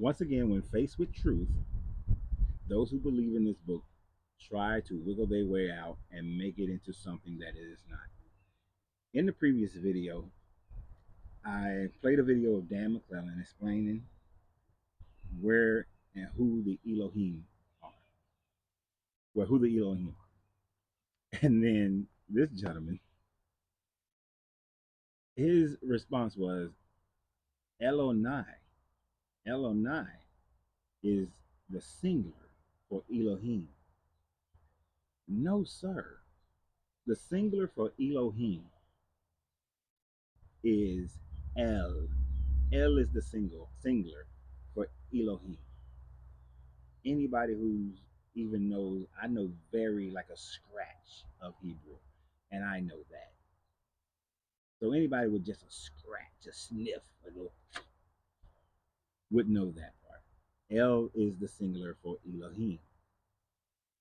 Once again, when faced with truth, those who believe in this book try to wiggle their way out and make it into something that it is not. In the previous video, I played a video of Dan McClellan explaining where and who the Elohim are. Well, who the Elohim are. And then this gentleman, his response was Elonai. Elonai is the singular for Elohim. No, sir. The singular for Elohim is El. El is the singular for Elohim. Anybody who's even knows, I know very like a scratch of Hebrew, and I know that. So anybody with just a scratch, a sniff, a little, would know that part. El is the singular for Elohim.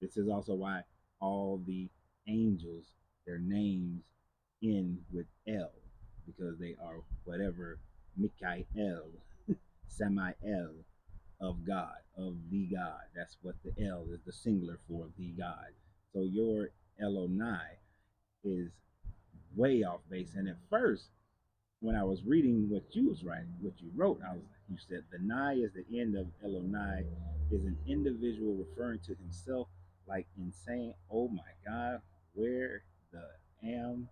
This is also why all the angels, their names end with El, because they are whatever Mikael, Samael, of God, of the God. That's what the El is, the singular for the God. So your Elonai is way off base. And at first, when I was reading what you was writing, what you wrote, you said the Nai is the end of Elonai, is an individual referring to himself like in saying, "Oh my God, where the am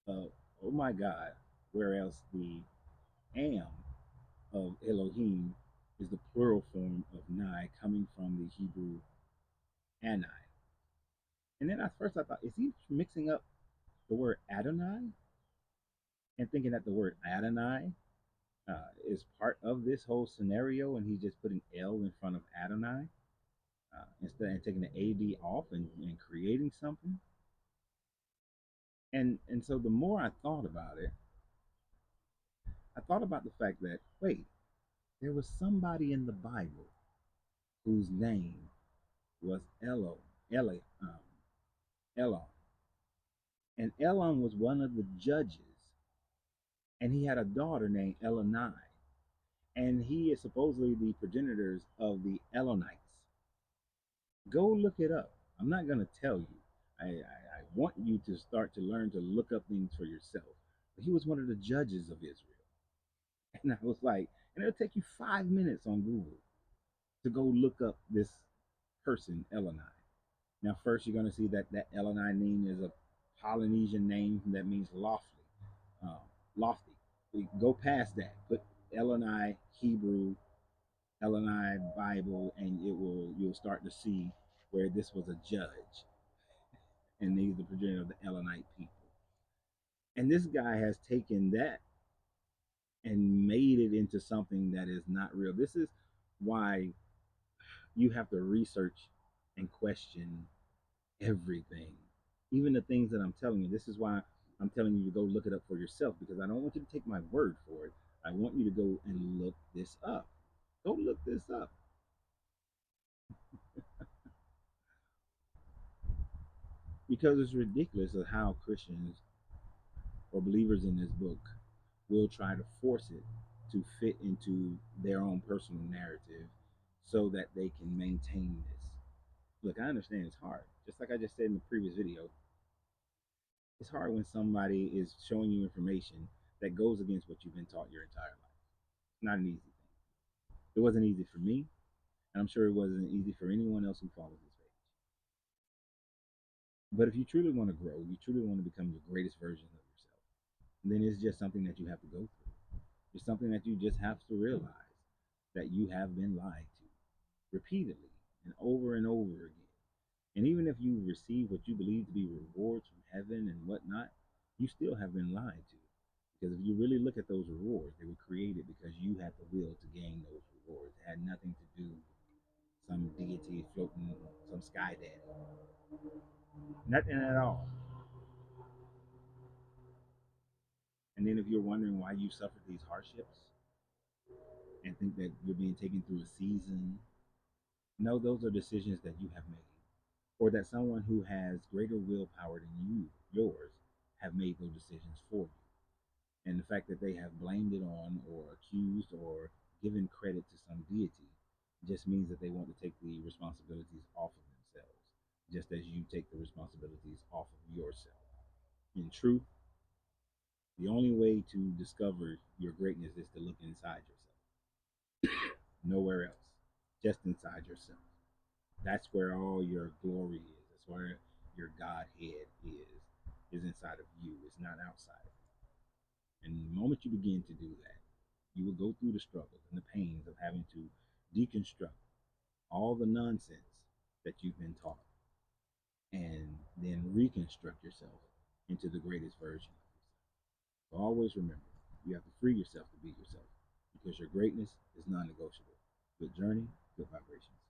oh my God," whereas the am of Elohim is the plural form of Nai coming from the Hebrew Anai. And then at first I thought, is he mixing up the word Adonai and thinking that the word Adonai is part of this whole scenario, and he's just putting L in front of Adonai instead of taking the AD off and creating something. And so the more I thought about it, I thought about the fact that wait, there was somebody in the Bible whose name was Elon, and Elon was one of the judges, and he had a daughter named Elonai, and he is supposedly the progenitors of the Elonites. Go look it up. I'm not going to tell you. I want you to start to learn to look up things for yourself. But he was one of the judges of Israel. And I was like, and it'll take you 5 minutes on Google to go look up this person, Elonai. Now, first, you're going to see that that Elonai name is a Polynesian name that means uh, lofty. You go past that. Put Elonai Hebrew, Elonai Bible, and you'll start to see where this was a judge, and he's the progenitor of the Elonite people. And this guy has taken that and made it into something that is not real. This is why you have to research and question everything, even the things that I'm telling you. This is why I'm telling you to go look it up for yourself, because I don't want you to take my word for it. I want you to go and look this up. Go look this up. Because it's ridiculous of how Christians or believers in this book will try to force it to fit into their own personal narrative so that they can maintain this. Look, I understand it's hard. Just like I just said in the previous video, it's hard when somebody is showing you information that goes against what you've been taught your entire life. It's not an easy thing. It wasn't easy for me, and I'm sure it wasn't easy for anyone else who follows this page. But if you truly want to grow, you truly want to become the greatest version of yourself, then it's just something that you have to go through. It's something that you just have to realize that you have been lied to repeatedly and over again. And even if you receive what you believe to be rewards from heaven and whatnot, you still have been lied to. Because if you really look at those rewards, they were created because you had the will to gain those rewards. It had nothing to do with some deity floating, some sky daddy. Nothing at all. And then if you're wondering why you suffered these hardships and think that you're being taken through a season, no, those are decisions that you have made. Or that someone who has greater willpower than yours, have made those decisions for you. And the fact that they have blamed it on or accused or giving credit to some deity just means that they want to take the responsibilities off of themselves, just as you take the responsibilities off of yourself. In truth, the only way to discover your greatness is to look inside yourself, nowhere else, just inside yourself. That's where all your glory is. That's where your Godhead is inside of you. It's not outside of you. And the moment you begin to do that, you will go through the struggles and the pains of having to deconstruct all the nonsense that you've been taught and then reconstruct yourself into the greatest version of yourself. So always remember, you have to free yourself to be yourself because your greatness is non negotiable. Good journey, good vibrations.